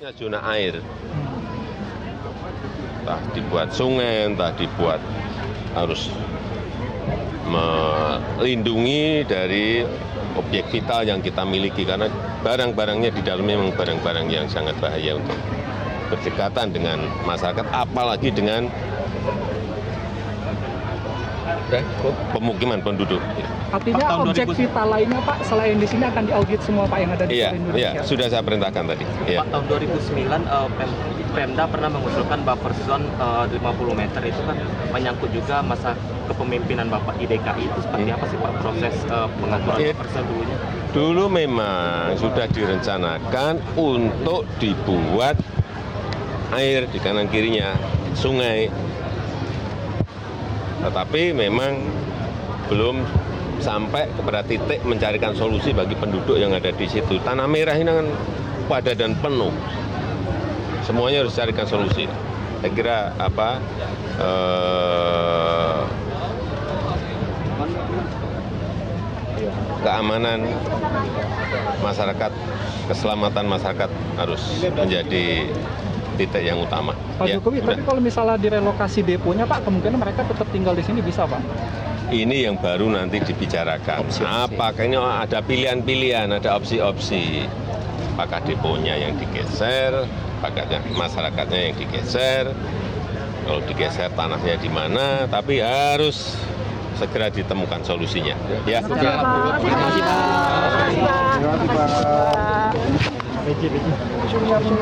khususnya zona air. Entah dibuat sungai, entah dibuat harus melindungi dari objek vital yang kita miliki karena barang-barangnya di dalamnya memang barang-barang yang sangat bahaya untuk berdekatan dengan masyarakat, apalagi dengan pemukiman penduduk. Artinya objek vital lainnya Pak selain di sini akan diaudit semua Pak yang ada di Indonesia? Iya, sudah saya perintahkan tadi. Pak, tahun 2009 Pemda pernah mengusulkan buffer zone 50 meter itu kan menyangkut juga masa kepemimpinan Bapak di DKI. Itu seperti apa sih Pak proses pengaturan buffer zone dulunya? Dulu memang sudah direncanakan untuk dibuat air di kanan kirinya sungai. Tetapi memang belum sampai kepada titik mencarikan solusi bagi penduduk yang ada di situ. Tanah Merah ini kan padat dan penuh. Semuanya harus dicarikan solusi. Saya kira keamanan masyarakat, keselamatan masyarakat harus menjadi titik yang utama. Pak Jokowi, tapi kalau misalnya direlokasi deponya Pak, kemungkinan mereka tetap tinggal di sini bisa Pak? Ini yang baru nanti dibicarakan. Apakah ini ada pilihan-pilihan, ada opsi-opsi. Apakah deponya yang digeser, apakah masyarakatnya yang digeser, kalau digeser tanahnya di mana, tapi harus segera ditemukan solusinya. Ya. Terima kasih Pak.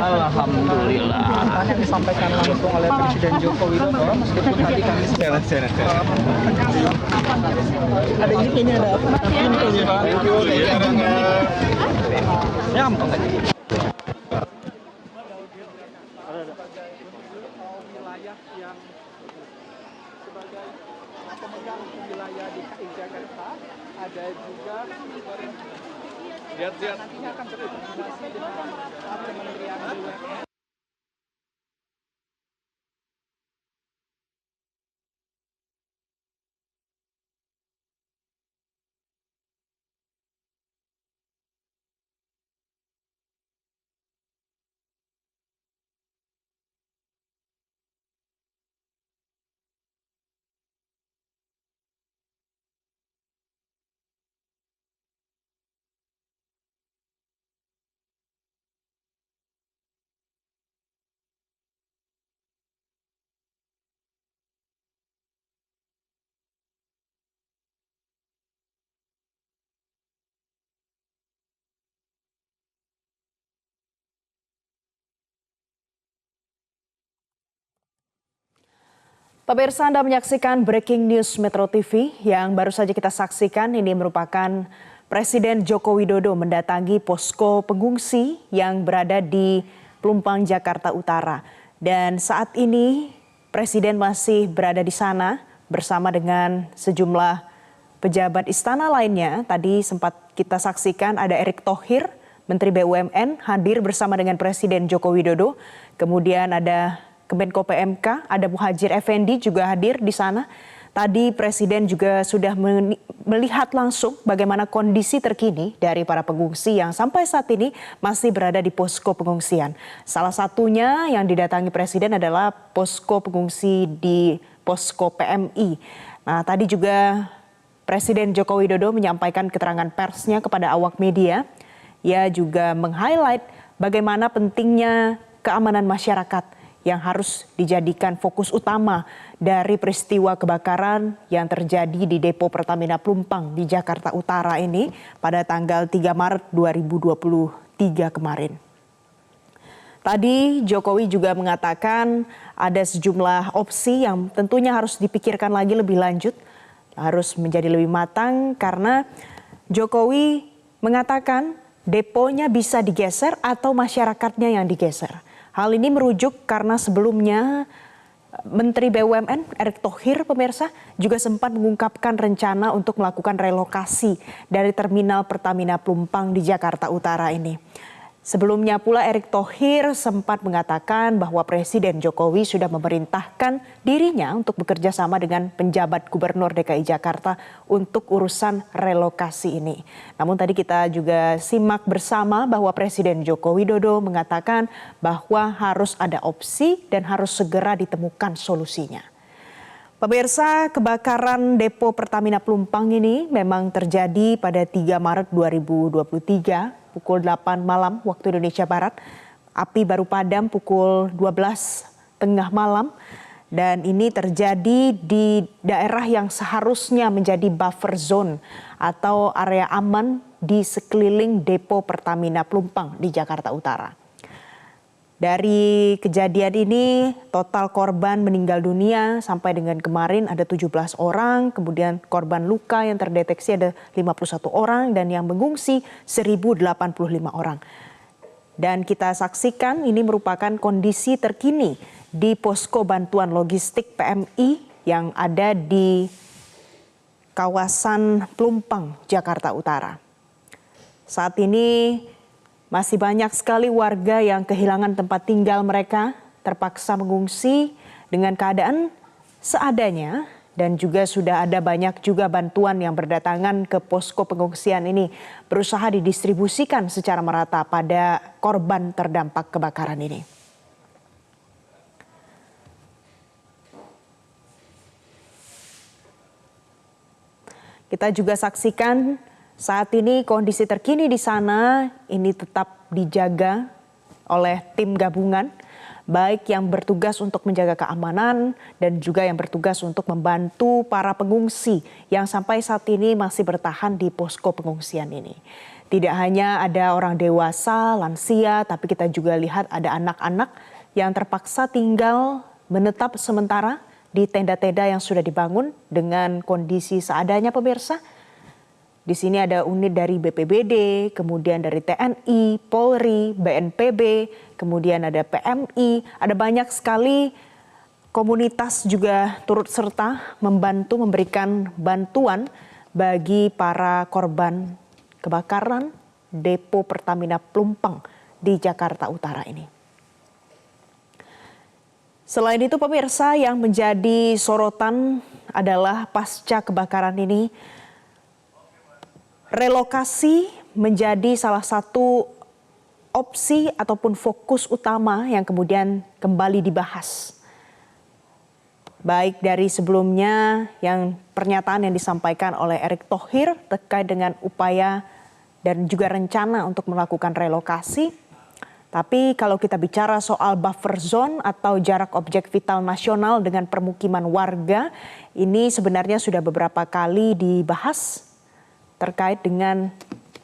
Alhamdulillah. Yang disampaikan langsung oleh Presiden Joko Widodo, meskipun tadi kami ada ini kayaknya ada apa? Ya, ampun tadi. Wilayah yang sebagai pemegang wilayah DKI Jakarta ada juga nantinya akan berkoordinasi dengan Kementerian BUMN. Pemirsa, Anda menyaksikan Breaking News Metro TV yang baru saja kita saksikan. Ini merupakan Presiden Joko Widodo mendatangi posko pengungsi yang berada di Pelumpang, Jakarta Utara. Dan saat ini Presiden masih berada di sana bersama dengan sejumlah pejabat istana lainnya. Tadi sempat kita saksikan ada Erick Thohir, Menteri BUMN, hadir bersama dengan Presiden Joko Widodo. Kemudian ada Kemenko PMK, ada Muhadjir Effendi juga hadir di sana. Tadi Presiden juga sudah melihat langsung bagaimana kondisi terkini dari para pengungsi yang sampai saat ini masih berada di posko pengungsian. Salah satunya yang didatangi Presiden adalah posko pengungsi di posko PMI. Nah, tadi juga Presiden Joko Widodo menyampaikan keterangan persnya kepada awak media. Ia juga meng-highlight bagaimana pentingnya keamanan masyarakat yang harus dijadikan fokus utama dari peristiwa kebakaran yang terjadi di depo Pertamina Pelumpang di Jakarta Utara ini pada tanggal 3 Maret 2023 kemarin. Tadi Jokowi juga mengatakan ada sejumlah opsi yang tentunya harus dipikirkan lagi lebih lanjut, harus menjadi lebih matang karena Jokowi mengatakan deponya bisa digeser atau masyarakatnya yang digeser. Hal ini merujuk karena sebelumnya Menteri BUMN Erick Thohir, pemirsa, juga sempat mengungkapkan rencana untuk melakukan relokasi dari terminal Pertamina Pelumpang di Jakarta Utara ini. Sebelumnya pula Erick Thohir sempat mengatakan bahwa Presiden Jokowi sudah memerintahkan dirinya untuk bekerja sama dengan penjabat Gubernur DKI Jakarta untuk urusan relokasi ini. Namun tadi kita juga simak bersama bahwa Presiden Joko Widodo mengatakan bahwa harus ada opsi dan harus segera ditemukan solusinya. Pemirsa, kebakaran depo Pertamina Pelumpang ini memang terjadi pada 3 Maret 2023. Pukul 8 malam waktu Indonesia Barat. Api baru padam pukul 12 tengah malam. Dan ini terjadi di daerah yang seharusnya menjadi buffer zone atau area aman di sekeliling depo Pertamina Pelumpang di Jakarta Utara. Dari kejadian ini total korban meninggal dunia sampai dengan kemarin ada 17 orang, kemudian korban luka yang terdeteksi ada 51 orang dan yang mengungsi 1.085 orang. Dan kita saksikan ini merupakan kondisi terkini di posko bantuan logistik PMI yang ada di kawasan Pelumpang, Jakarta Utara. Saat ini masih banyak sekali warga yang kehilangan tempat tinggal mereka, terpaksa mengungsi dengan keadaan seadanya dan juga sudah ada banyak juga bantuan yang berdatangan ke posko pengungsian ini berusaha didistribusikan secara merata pada korban terdampak kebakaran ini. Kita juga saksikan saat ini kondisi terkini di sana ini tetap dijaga oleh tim gabungan, baik yang bertugas untuk menjaga keamanan dan juga yang bertugas untuk membantu para pengungsi yang sampai saat ini masih bertahan di posko pengungsian ini. Tidak hanya ada orang dewasa, lansia, tapi kita juga lihat ada anak-anak yang terpaksa tinggal menetap sementara di tenda-tenda yang sudah dibangun dengan kondisi seadanya, pemirsa. Di sini ada unit dari BPBD, kemudian dari TNI, Polri, BNPB, kemudian ada PMI. Ada banyak sekali komunitas juga turut serta membantu memberikan bantuan bagi para korban kebakaran depo Pertamina Pelumpang di Jakarta Utara ini. Selain itu pemirsa, yang menjadi sorotan adalah pasca kebakaran ini relokasi menjadi salah satu opsi ataupun fokus utama yang kemudian kembali dibahas. Baik dari sebelumnya yang pernyataan yang disampaikan oleh Erick Thohir terkait dengan upaya dan juga rencana untuk melakukan relokasi. Tapi kalau kita bicara soal buffer zone atau jarak objek vital nasional dengan permukiman warga, ini sebenarnya sudah beberapa kali dibahas terkait dengan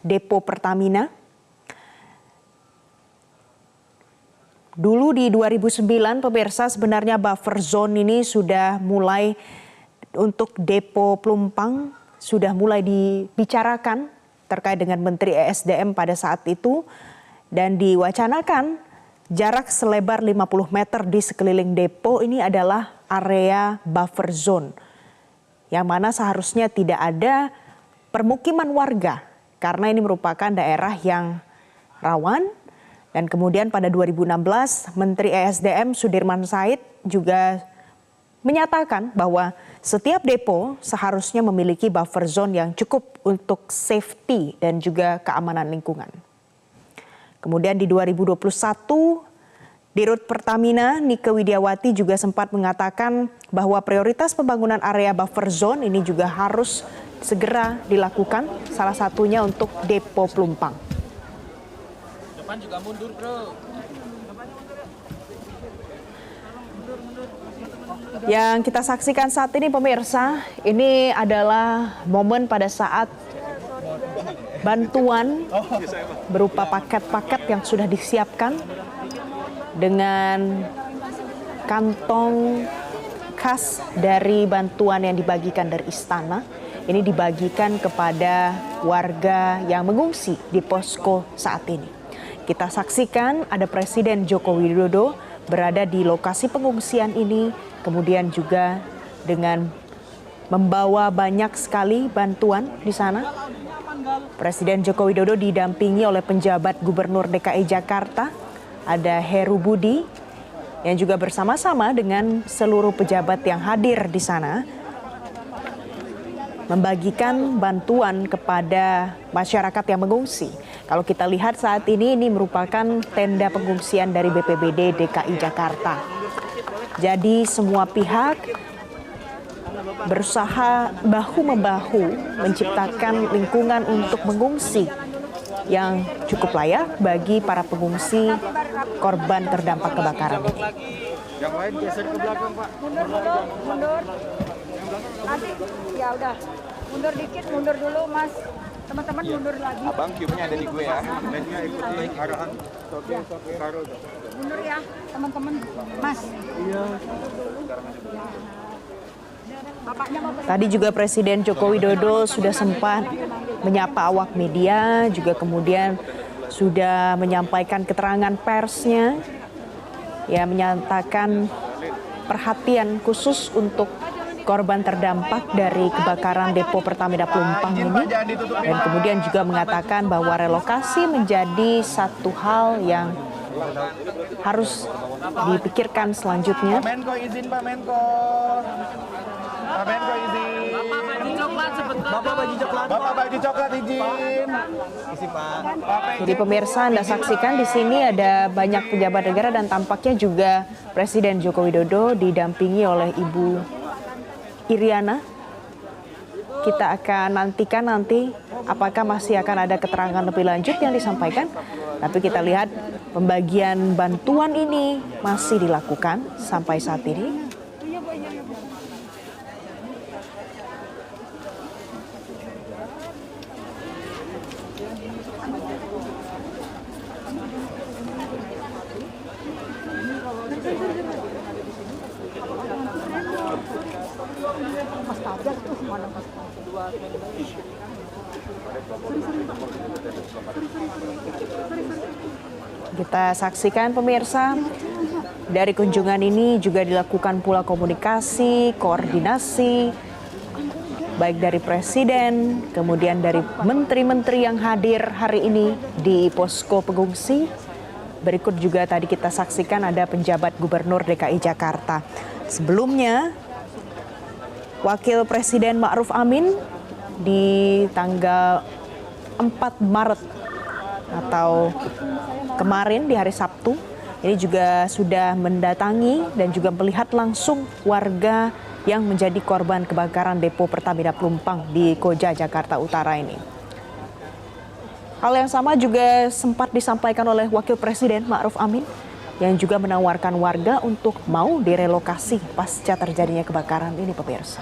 depo Pertamina. Dulu di 2009 pemirsa sebenarnya buffer zone ini sudah mulai untuk depo Pelumpang sudah mulai dibicarakan terkait dengan Menteri ESDM pada saat itu dan diwacanakan jarak selebar 50 meter di sekeliling depo ini adalah area buffer zone yang mana seharusnya tidak ada permukiman warga karena ini merupakan daerah yang rawan. Dan kemudian pada 2016 Menteri ESDM Sudirman Said juga menyatakan bahwa setiap depo seharusnya memiliki buffer zone yang cukup untuk safety dan juga keamanan lingkungan. Kemudian di 2021 Dirut Pertamina Nike Widiawati juga sempat mengatakan bahwa prioritas pembangunan area buffer zone ini juga harus segera dilakukan, salah satunya untuk depo Pelumpang. Depan juga mundur, bro. Yang kita saksikan saat ini pemirsa, ini adalah momen pada saat bantuan berupa paket-paket yang sudah disiapkan dengan kantong khas dari bantuan yang dibagikan dari istana. Ini dibagikan kepada warga yang mengungsi di posko saat ini. Kita saksikan ada Presiden Joko Widodo berada di lokasi pengungsian ini, kemudian juga dengan membawa banyak sekali bantuan di sana. Presiden Joko Widodo didampingi oleh penjabat Gubernur DKI Jakarta, ada Heru Budi, yang juga bersama-sama dengan seluruh pejabat yang hadir di sana, membagikan bantuan kepada masyarakat yang mengungsi. Kalau kita lihat saat ini merupakan tenda pengungsian dari BPBD DKI Jakarta. Jadi semua pihak berusaha bahu-membahu menciptakan lingkungan untuk mengungsi yang cukup layak bagi para pengungsi korban terdampak kebakaran ini. Yang lain geser ke belakang, Pak. Mundur. Nanti ya udah. Mundur dikit, mundur dulu, Mas. Teman-teman mundur lagi. Abang cube-nya ada di gue ya. Lainnya ikuti arahan. Oke. Mundur ya, teman-teman. Mas. Iya. Tadi juga Presiden Joko Widodo sudah sempat menyapa awak media, juga kemudian sudah menyampaikan keterangan persnya, ya menyatakan perhatian khusus untuk korban terdampak dari kebakaran depo Pertamina Pelumpang ini, dan kemudian juga mengatakan bahwa relokasi menjadi satu hal yang harus dipikirkan selanjutnya. Pak Menko izin, Pak Menko. Pak Menko izin. Bapak baju coklat izin. Isi, Pak. Jadi pemirsa, Anda saksikan di sini ada banyak pejabat negara dan tampaknya juga Presiden Joko Widodo didampingi oleh Ibu Iriana. Kita akan nantikan nanti apakah masih akan ada keterangan lebih lanjut yang disampaikan. Tapi kita lihat pembagian bantuan ini masih dilakukan sampai saat ini. Kita saksikan pemirsa, dari kunjungan ini juga dilakukan pula komunikasi, koordinasi, baik dari Presiden, kemudian dari menteri-menteri yang hadir hari ini di posko pengungsi. Berikut juga tadi kita saksikan ada penjabat Gubernur DKI Jakarta. Sebelumnya, Wakil Presiden Ma'ruf Amin di tanggal 4 Maret atau kemarin di hari Sabtu ini juga sudah mendatangi dan juga melihat langsung warga yang menjadi korban kebakaran depo Pertamina Pelumpang di Koja, Jakarta Utara ini. Hal yang sama juga sempat disampaikan oleh Wakil Presiden Ma'ruf Amin yang juga menawarkan warga untuk mau direlokasi pasca terjadinya kebakaran ini, pemirsa.